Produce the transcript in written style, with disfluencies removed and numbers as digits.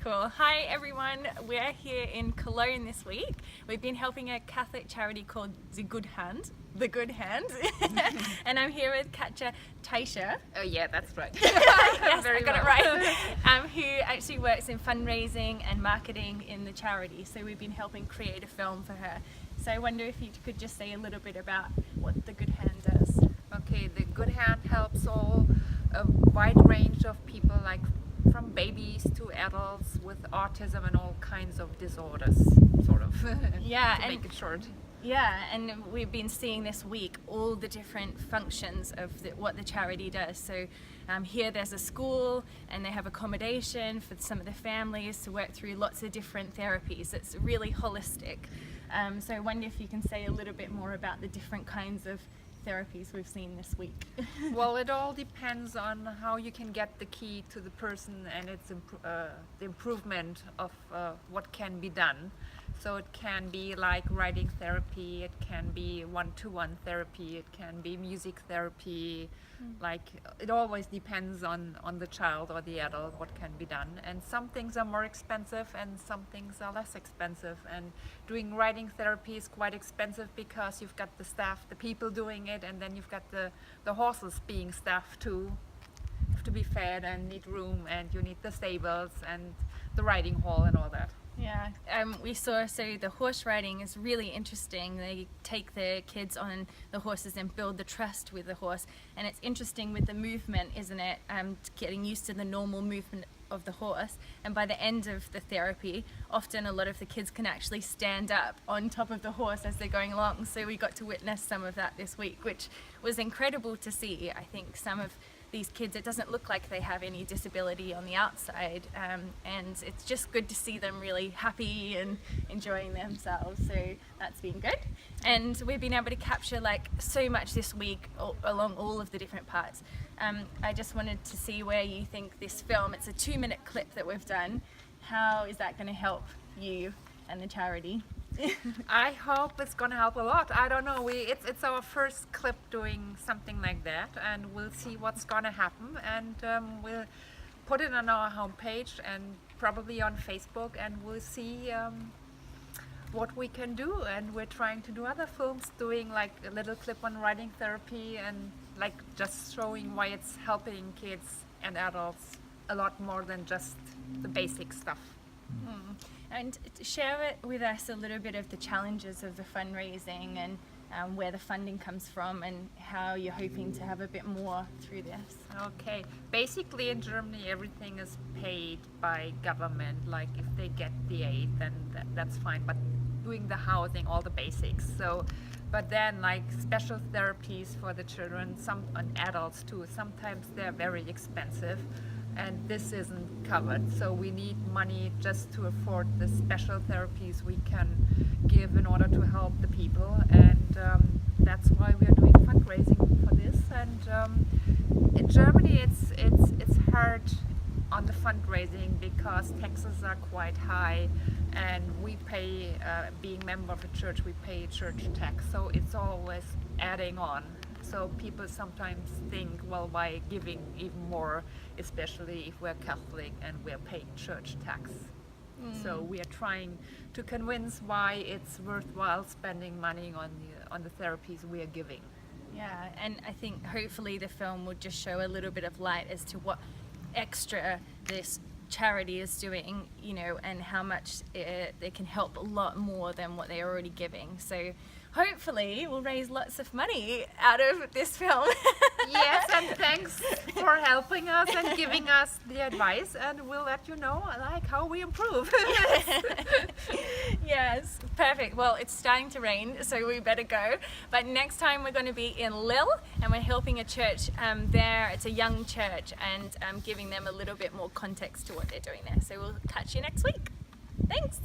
Cool. Hi everyone, we're here in Cologne this week. We've been helping a Catholic charity called The Good Hand. And I'm here with Catja Teicher. Oh yeah, that's right. Yes, Very I got well. it right. Who actually works in fundraising and marketing in the charity. So we've been helping create a film for her. So I wonder if you could just say a little bit about what The Good Hand does. Okay, the Good Hand helps a wide range of people, like from babies to adults with autism and all kinds of disorders, sort of. Yeah, to make it short. Yeah, and we've been seeing this week all the different functions of what the charity does. So here there's a school and they have accommodation for some of the families to work through lots of different therapies. It's really holistic. So I wonder if you can say a little bit more about the different kinds of therapies we've seen this week. Well, it all depends on how you can get the key to the person and its the improvement of what can be done. So it can be like writing therapy, it can be one-to-one therapy, it can be music therapy. Like it always depends on the child or the adult what can be done. And some things are more expensive and some things are less expensive. And doing writing therapy is quite expensive because you've got the staff, the people doing it, and then you've got the horses being staffed too. Have to be fed and need room, and you need the stables and the riding hall and all that. Yeah, we saw, so the horse riding is really interesting. They take the kids on the horses and build the trust with the horse. And it's interesting with the movement, isn't it? Getting used to the normal movement of the horse. And by the end of the therapy, often a lot of the kids can actually stand up on top of the horse as they're going along. So we got to witness some of that this week, which was incredible to see. I think some of these kids, it doesn't look like they have any disability on the outside, and it's just good to see them really happy and enjoying themselves. So that's been good, and we've been able to capture like so much this week along all of the different parts. I just wanted to see where you think this film, it's a 2-minute clip that we've done, how is that going to help you and the charity? I hope it's gonna help a lot. I don't know. It's our first clip doing something like that, and we'll see what's gonna happen. And we'll put it on our homepage and probably on Facebook, and we'll see what we can do. And we're trying to do other films, doing like a little clip on writing therapy and like just showing why it's helping kids and adults a lot more than just the basic stuff. And share it with us a little bit of the challenges of the fundraising and where the funding comes from and how you're hoping to have a bit more through this. Okay, basically in Germany everything is paid by government. Like if they get the aid, then that's fine, but doing the housing, all the basics. So but then like special therapies for the children, some and adults too, sometimes they're very expensive and this isn't covered. So we need money just to afford the special therapies we can give in order to help the people, and that's why we are doing fundraising for this. And in Germany it's hard on the fundraising because taxes are quite high, and we pay, being member of a church, we pay church tax, so it's always adding on. So people sometimes think, well, why giving even more, especially if we're Catholic and we're paying church tax. So we are trying to convince why it's worthwhile spending money on the therapies we are giving. Yeah, and I think hopefully the film will just show a little bit of light as to what extra this charity is doing, you know, and how much they can help a lot more than what they're already giving. So hopefully we'll raise lots of money out of this film. Yes, and thanks for helping us and giving us the advice, and we'll let you know like how we improve. Yes, perfect. Well, it's starting to rain, so we better go. But next time we're going to be in Lille, and we're helping a church there. It's a young church, and giving them a little bit more context to what they're doing there. So we'll catch you next week. Thanks.